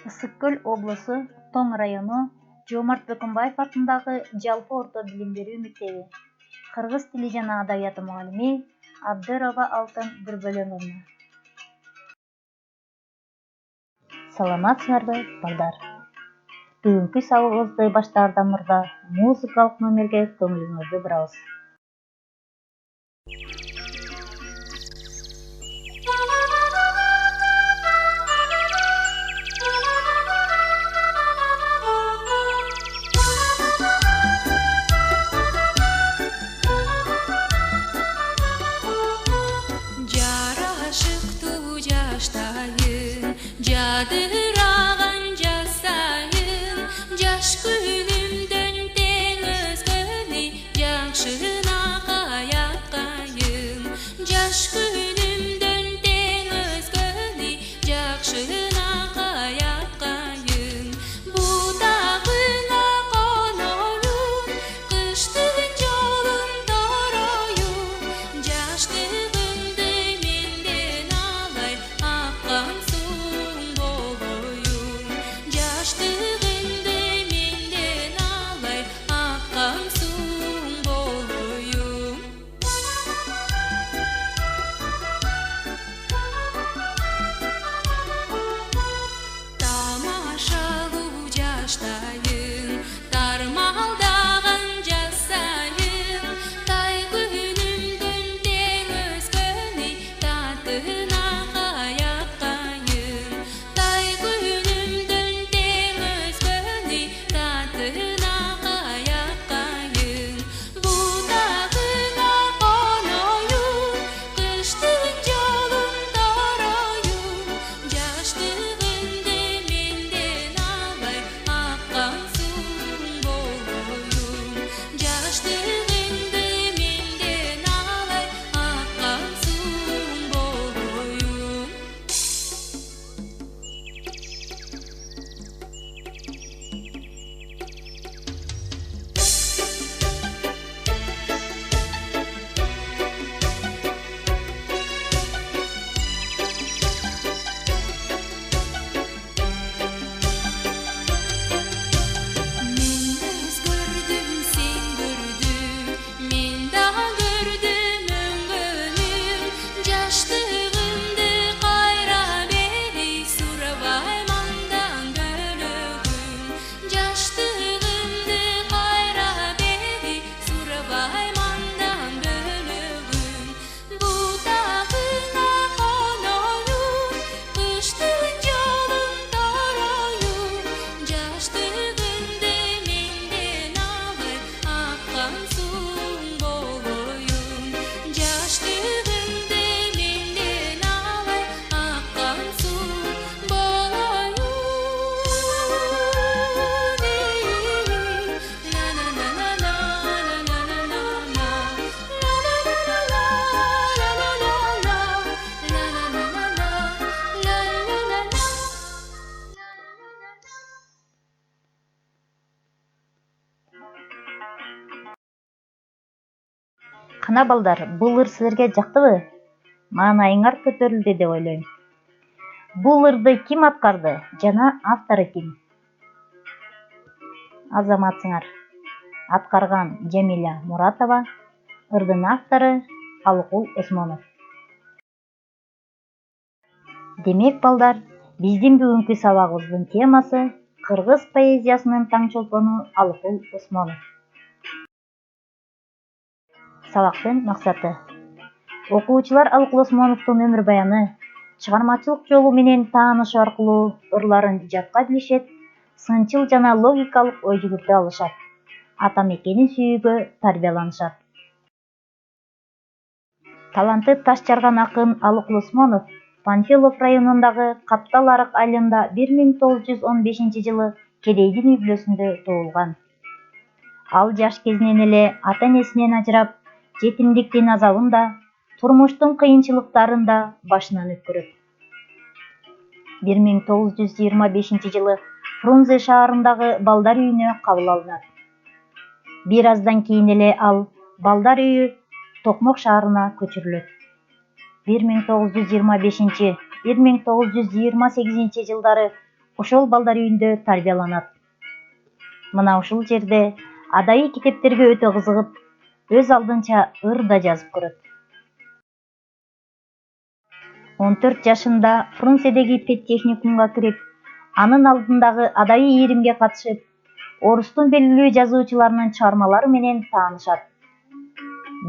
Ысык-Көл облусу, Тоң району, Жоомарт Бөкөнбаев атындагы жалпы орто билим берүү мектеби. Кыргыз тили жана адабияты мугалими Абдырова Алтын Бүрбөлөновна. Саламатсыңарбы, балдар? Бүгүнкү сабагыбызды баштаардан мурда музыкалык номерге көңүлүңүздү бурабыз. Жадыраган жасайын, жаш күнүмдөн тең өзгөнү жакшына каяткайын. Жаш күнүмдөн тең өзгөнү жакшына каяткайын. Будагына коноюн, кыштын жолун тороюн. Жаштыгымды менден алай, аккан Кана балдар, бул ыр силерге жактыбы? Маанайыңар көтөрүлдү деп ойлойм. Бул ырды ким аткарды жана автору ким? Азаматсыңар. Аткарган Жамиля Муратова, ырдын автору Алыкул Осмонов. Демек балдар, биздин бүгүнкү сабагыбыздын темасы кыргыз поэзиясынын таңчолпону Алыкул Осмонов. Сабактын максаты: окуучулар Алыкул Осмоновдун өмүр баяны, чыгармачылык жолу менен таанышуу аркылуу ырларын жадка билишет, сынчыл жана логикалык ой жүгүртө алышат, ата мекенин сүйүүгө тарбияланышат. Таланты таш жарган акын Алыкул Осмонов Панфилов районундагы Каптал Арык айылында 1915-жылы кедейдин үй бүлөсүндө туулган. Ал жаш кезинен эле ата энесинен ажырап, жетимдиктин азабын да, турмуштун кыйынчылыктарын да башынан өткөрөт. 1925-жылы Фрунзе шаарындагы балдар үйүнө кабыл алынат. Бир аздан кийин эле ал балдар үйү Токмок шаарына көчүрүлөт. 1925-1928 жылдары ошол балдар үйүндө тарбияланат. Мына ушул жерде адайы китептерге өтө кызыгып, өз алдынча ыр да жазып көрөт. 14 жашында Фрунзедеги педтехникумга кирип, анын алдындагы адайы ийримге катышып, орустун белгилүү жазуучуларынын чыгармалары менен таанышат.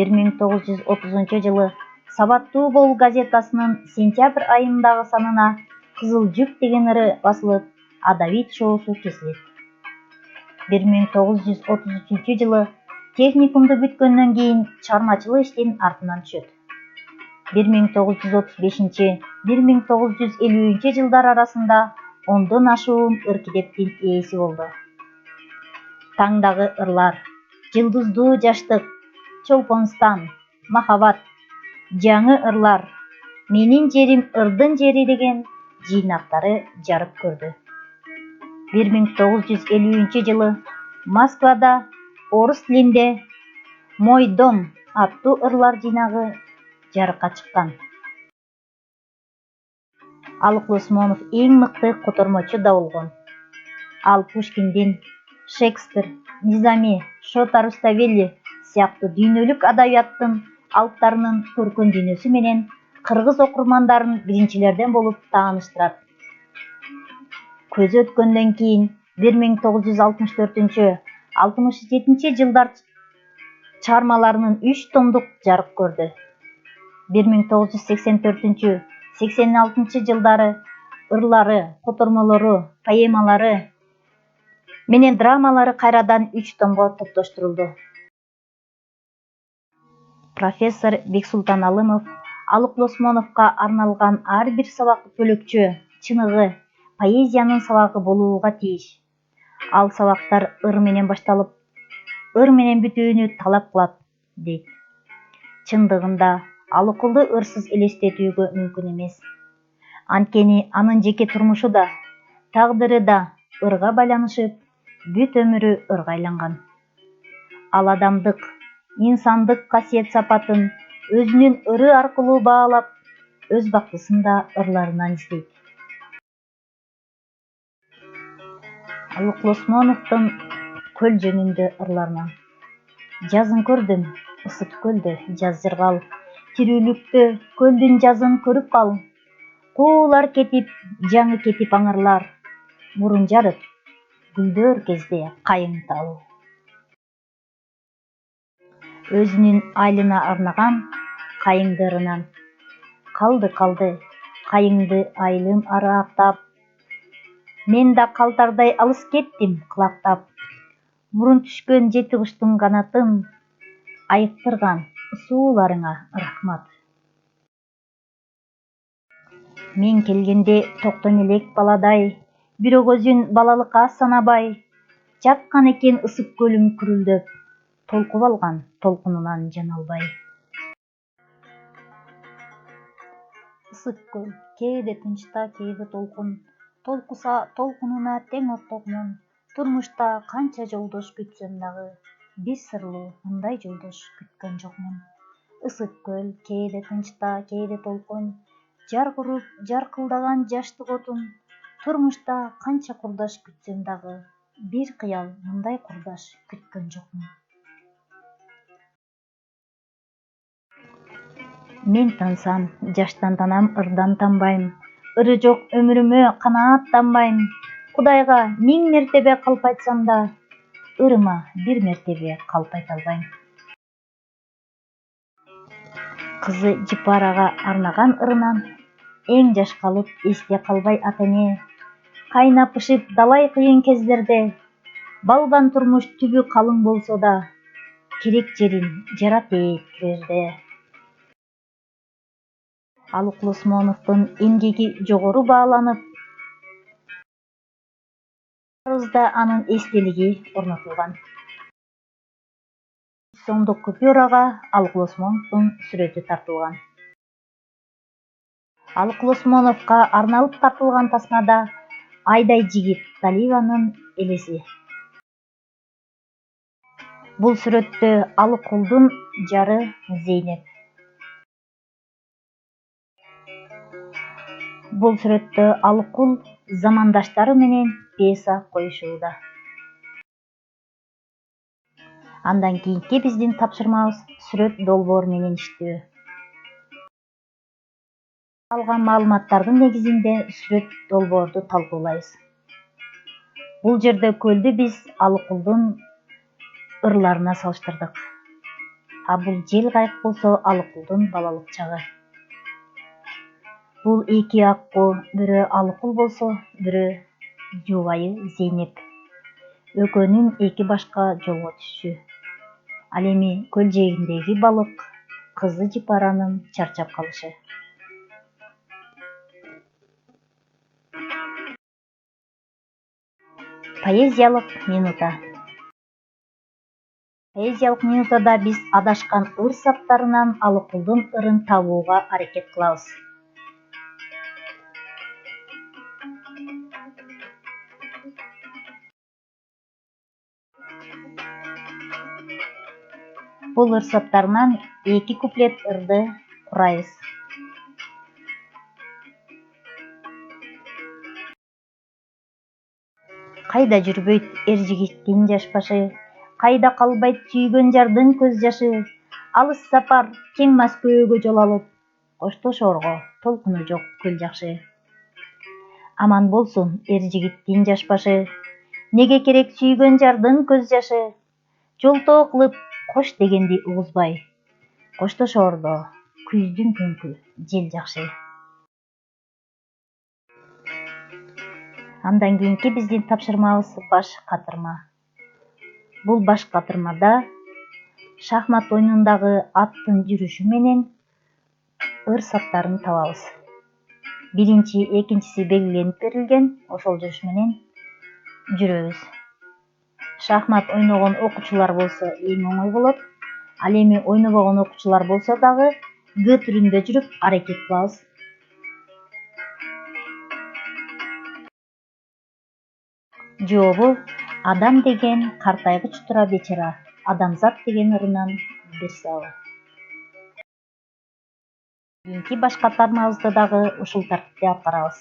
1930 Сабаттуу Бол газетасынын сентябрь айындагы санына Кызыл жүк деген ыры басылып, адабий шоусу кесилет. 1933 техникумду бүткөндөн кийин чыгармачылык иштин артынан түшөт. 1935-1950 жылдар арасында 10дон ашуун ыр китептин ээси болду. Таңдагы ырлар, Жылдыздуу жаштык, Чолпонстан, Махаббат, Жаңы ырлар, Менин жерим ырдын жери деген жыйнактары жарык көрдү. 1950 Москвада орус тилинде Мой дом аттуу ырлар жыйнагы жарыкка чыккан. Алык Усмонов эң мыкты котормочу да болгон. Ал Пушкиндин, Шекспир, Низами, Шота Руставели сыяктуу дүйнөлүк адабияттын алыптарынын көркөм дүйнөсү менен кыргыз окурмандарын биринчилерден болуп тааныштырат. Көзү өткөндөн кийин 1964-67 жылдар чыгармаларынын 3 томдук жарык көрдү. 1984-86 жылдары ырлары, котормолору, поэмалары менен драмалары кайрадан 3 томго топтоштурулду. Профессор Бексултан Алымов Алык Усмоновго арналган ар бир сабак бөлөкчө, чыныгы, поэзиянын сабагы болууга тийиш. Ал сабактар ыр менен башталып, ыр менен бүтүүнү талап кылат, дейт. Чындыгында Алыкулду ырсыз элестетүүгө мүмкүн эмес. Анткени анын жеке турмушу да, тагдыры да ырга байланышып, бүт өмүрү ырга айланган. Ал адамдык, инсандык касиет сапатын өзүнүн ыры аркылуу баалап, өз бактысын да ырларынан издейт. Алык Усмоновдун көл жөнүндө ырларынан. Жазын көрдүм, ысык көлдө жаз жыргал, тирүүлүктө көлдүн жазын көрүп кал. Куулар кетип, жаңы кетип аңырлар, мурун жарып, гүлдөр кезде кайың тал. Өзүнүн айылына арнаган кайыңды ырынан. Калды кайыңды айылым араактап, мен да калтардай алыс кеттим кылактап. Мурун түшкөн жети куштун канатын, айыктырган сууларыңа рахмат. Мен келгенде токтон элек баладай, бирок өзүн балалыкка санабай, жаткан экен ысык көлүм күрүлдөп, толкуп алган толкунунан жана албай. Ысык көл кээде тынчта, кээде толкун, толкуса толкунуна тең оттогмун. Турмушта канча жолдош күтсөм дагы, бир сырлуу мындай жолдош күткөн жокмун. Ысык көл кээде тынчта, кээде толкун, жар куруп жаркылдаган жаштык отун. Турмушта канча курдаш күтсөм дагы, бир кыял мындай курдаш күткөн жокмун. Мен тансам, жаштан танам, ырдан танбайм. Ыры жок өмүрүмө канааттанбайм. Кудайга 1000 мертебе калп айтсам да, ырыма бир мертебе калп айта албайм. Кызы Жипарага арнаган ырынан. Эң жаш калып эсте калбай ата-эне, кайнап бышып далай кыйын кездерде, балган турмуш түбү калың болсо да, керек жерин жарат кирерде. Алык Усмоновдун эмгеги жогору бааланып, баарыбызда анын эстелиги орнотулган. Сомдук купюрага Алык Усмоновдун сүрөтү тартылган. Алык Усмоновго арналып тартылган тасмада Айдай жигит Далиеванын элеси. Бул сүрөттө Алыкулдун жары Зейнеп. Бул сүрөттө Алыкул замандаштары менен пьеса коюшууда. Андан кийинки биздин тапшырмабыз сүрөт долбоор менен иштөө. Алган маалыматтардын негизинде сүрөт долбоорду талкуулайбыз. Бул жерде көлдү биз Алыкулдун ырларына салыштырдык. А бул жел кайык болсо Алыкулдун балалык чагы. Бул эки акку, бирөө Алыкул болсо, бирөө жубайы Зейнеп. Экөөнүн эки башка жолго түшүшү. Ал эми көл жээгиндеги балык кызы Жипаранын чарчап калышы. Поэзиялык минута. Поэзиялык минутада биз адашкан ыр саптарынан Алыкулдун ырын табууга аракет кылабыз. Бул ыр саптарынан эки куплет ырды курайбыз. Кайда жүрбөйт эр жигиттин жаш башы, кайда калбайт сүйгөн жардын көз жашы, алыс сапар кең Москвага жол алып, коштошорго толкуну жок көл жакшы. Аман болсун эр жигиттин жаш башы, неге керек сүйгөн жардын көз жашы, жолтоо кылып кош дегенди угузбай, коштошоордо күздүн күнкү жел жакшы. Андан кийинки биздин тапшырмабыз баш катырма. Бул баш катырмада шахмат оюнундагы аттын жүрүшү менен ыр саптарын табабыз. Биринчи, экинчиси белгиленип берилген, ошол жүрүш менен жүрөбүз. Шахмат ойногон окуучулар болсо эң оңой болот. Ал эми ойнобогон окуучулар болсо дагы Г түрүндө жүрүп аракет кылабыз. Жообу адам деген картайгыч тура бечара, адамзат деген ырынан бир сабы. Кийинки баш катырмабызды дагы ушул тартипте аткарабыз.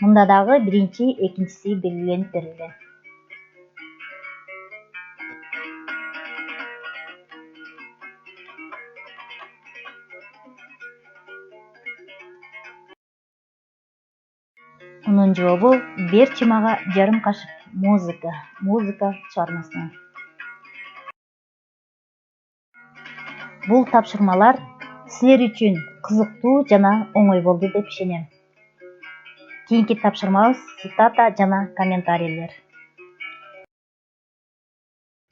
Мында дагы биринчи, экинчиси белгиленип берилген. Мунун жообу берчи мага жарым кашык музыка чыгармасынан. Бул тапшырмалар силер үчүн кызыктуу жана оңой болду деп ишенем. Кийинки тапшырмабыз цитата жана комментарийлер.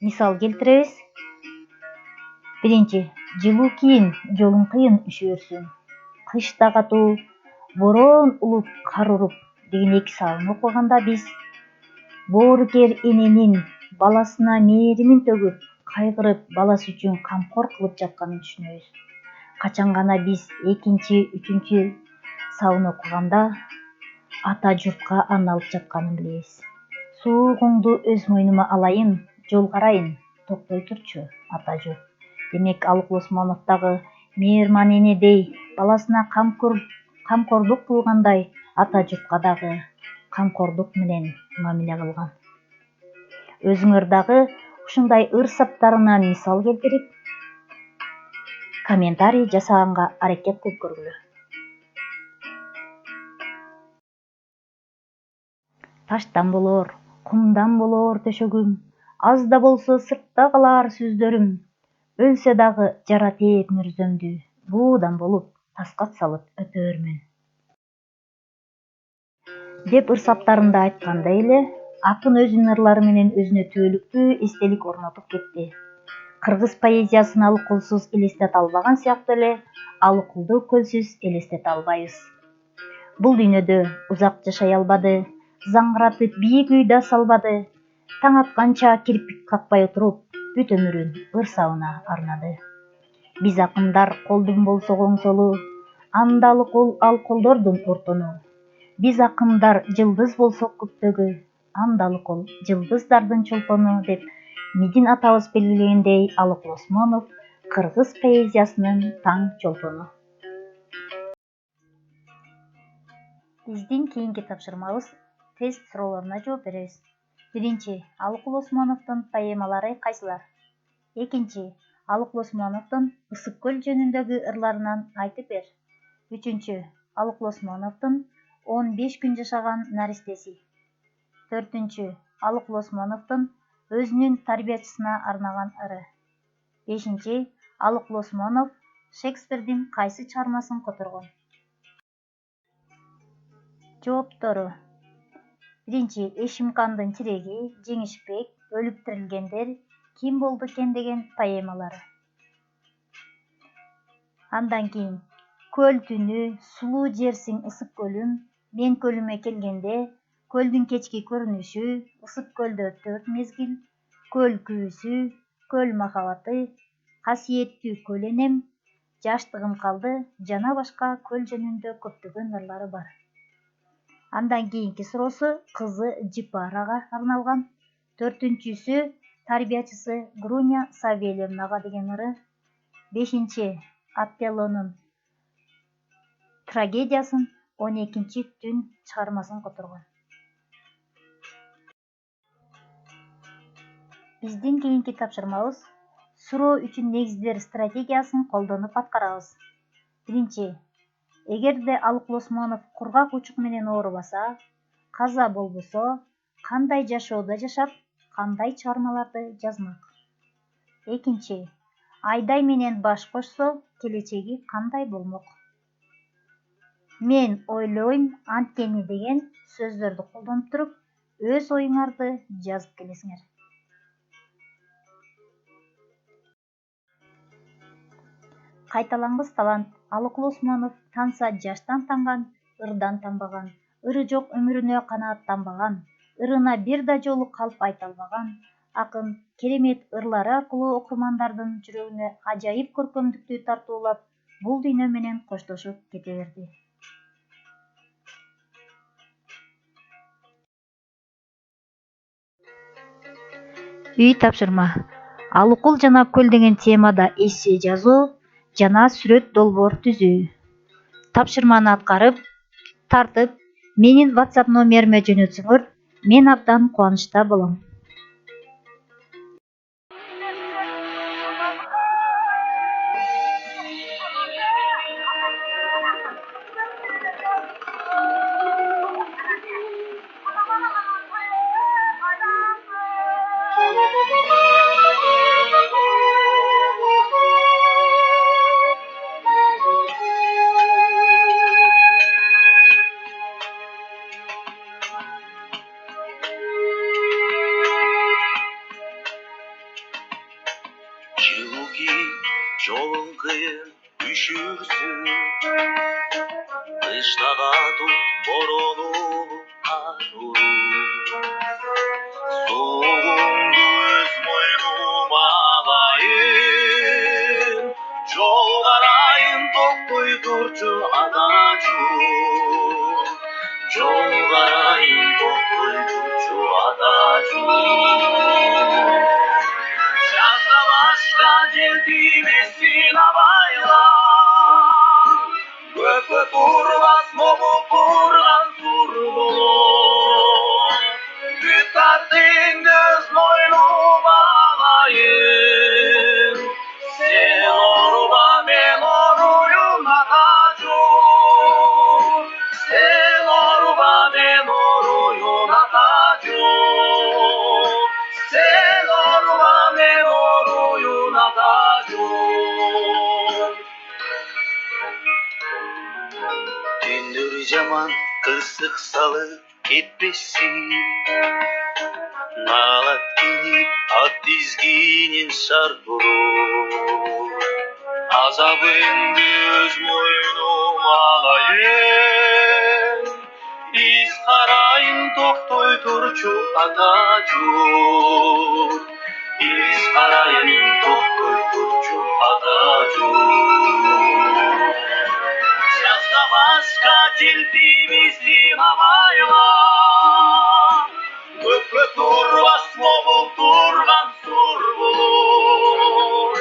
Мисал келтиребиз. Биринчи, жылуу кийин, жолуң кыйын üşүөрсүң. Кышта катуу, бороон улуп, кар уруп деген эки сабын окуганда биз боорукер эненин баласына мээримин төгүп, кайгырып, баласы үчүн камкор кылып жатканын түшүнөбүз. Качан гана биз экинчи, үчүнчү сабын окуганда ата журтка арналып жатканын билебиз. Суугуңду өз мойнума алайын, жол карайын, токтой турчу ата журт. Демек Алыкул Осмоновдогу мээрман энедей баласына камкордук кылгандай ата журтка дагы камкордук менен мамиле кылган. Өзүңөр дагы ушундай ыр саптарынан мисал келтирип, комментарий жасаганга аракет кылып көргүлө. Таштан болоор, кумдан болоор төшөгүм, аз да болсо сыртта калар сөздөрүм. Өлсө дагы жара тээп мүрзөмдү, буудан болуп, таскат салып өтөөрмүн. Деп ыр саптарында айткандай эле, акын өзүнүн ырлары менен өзүнө түбөлүктүү эстелик орнотуп кетти. Кыргыз поэзиясын Алыкулсуз элестете албаган сыяктуу эле, Алыкулду көлсүз элестете албайбыз. Бул дүйнөдө узак жашай албады, заңгыратып бийик үй да салбады. Таң атканча кирпик какпай отуруп, бүт өмүрүн ыр сабына арнады. Биз акындар колдун болсо коңсолу, анда Алыкул ал колдордун ортону. Биз акындар жылдыз болсок көктөгү, анда Алыкул жылдыздардын чолпону деп Медин атабыз белгилегендей, Алыкул Осмонов кыргыз поэзиясынын таң чолпону. Биздин кийинки тапшырмабыз тест суроолоруна жооп беребиз. Биринчи, Алыкул Осмоновдун поэмалары кайсылар? Экинчи, Алыкул Осмоновдун Ысык көл жөнүндөгү ырларынан айтып бер. Үчүнчү, Алыкул Осмоновдун 15 күн жашаган наристеси. Төртүнчү, Алыкул Осмоновдун өзүнүн тарбиячысына арнаган ыры. Бешинчи, Алыкул Осмонов Шекспирдин кайсы чыгармасын которгон? Жооптору: биринчи, Эшимкандын тиреги, Жеңишбек, Өлүп тирилгендер, Ким болду экен деген поэмалары. Андан кийин Көл түнү, сулуу жерсиң ысык көлүм, мен көлүмө келгенде, көлдүн кечки көрүнүшү, ысык көлдө 4 мезгил, көл күүсү, көл махабаты, касиеттүү көл энем, жаштыгым калды жана башка көл жөнүндө көптөгөн ырлары бар. Андан кийинки суроосу кызы Жипарага арналган. Төртүнчүсү тарбиячысы Груня Савельевнага деген ыры. Бешинчи, Отеллонун трагедиясын 12 түн чыгармасын которгон. Биздин кийинки тапшырмабыз суроо үчүн негиздер стратегиясын колдонуп аткарабыз. Биринчи, эгерде Алыкул Осмонов кургак учук менен оорубаса, каза болбосо, кандай жашоодо жашап, кандай чыгармаларды жазмак? Экинчи, Айдай менен баш кошсо, келечеги кандай болмок? Мен ойлойм анткени деген сөздөрдү колдонуп туруп, өз оюңарды жазып келесиңер. Кайталангыс талант. Алыкул Осмонов танса жаштан танган, ырдан танбаган, ыры жок өмүрүнө канааттанбаган, ырына бир да жолу калп айта албаган акын керемет ырлары аркылуу окурмандардын жүрөгүнө ажайып көркөмдүктү тартуулап, бул дүйнө менен коштошуп кете берди. Үй тапшырма. Алыкул жана көл деген темада эссе жазуу жана сүрөт долбоор түзүү. Тапшырманы аткарып, тартып, менин WhatsApp номериме жөнөтсөңөр, мен абдан кубанычта болом. Жолың кыйын, үшүрсүн, кыштага туп борону каруу. Сууңду өз мойнума алайын, жол карайын, токтой турчу адажу. Жол карайын, токтой турчу адажу. Жазда башка жел тийбесин абайла, көпкө турбас могуп турган сур болот. Бүт тартыңды өз мойнума алайын, сен ооруба, мен ооруйун атажу. Сен ооруба, мен ооруйун атажу. Сен ооруба, мен ооруйун атажу. Түндөр жаман кырсык салып кетпесин, наалат кийип ат тизгинин шаркыроо. Азабыңды өз мойнума алайын, из карайын, токтой турчу атажу. Из карайын, токтой турчу атажу. Жазда башка жел тийбесин абайла, көпкө турбас могуп турган сур болот.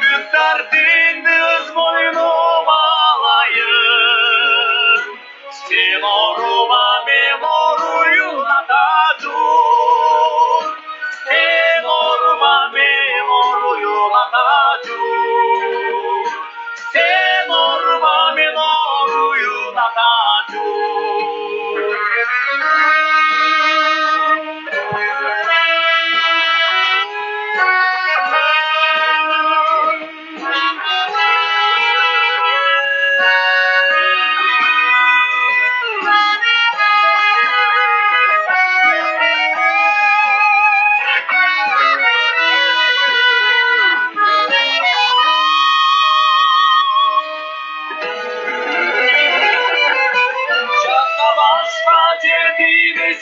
Бүт тартыңды өз мойнума алайын, сен ооруба, мен ооруйун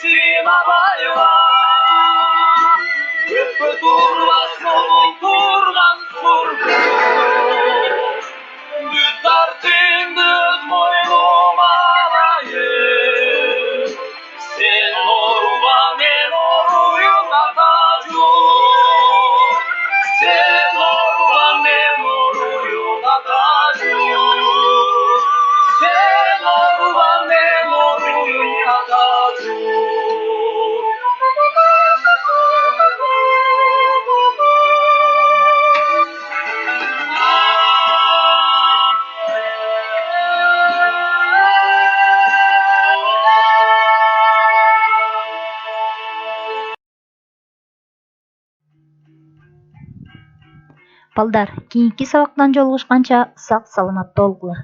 сен абайла. Көппе турлас болуп турган сурбу. Бүт артыңды өз мойнума алайын. Sen oruba men oruyum atacağım. Sen oruba men oruyum atacağım. Sen oruba men oruyum atacağım. Балдар, кийинки сабактан жолугушканча сак саламатта болгула.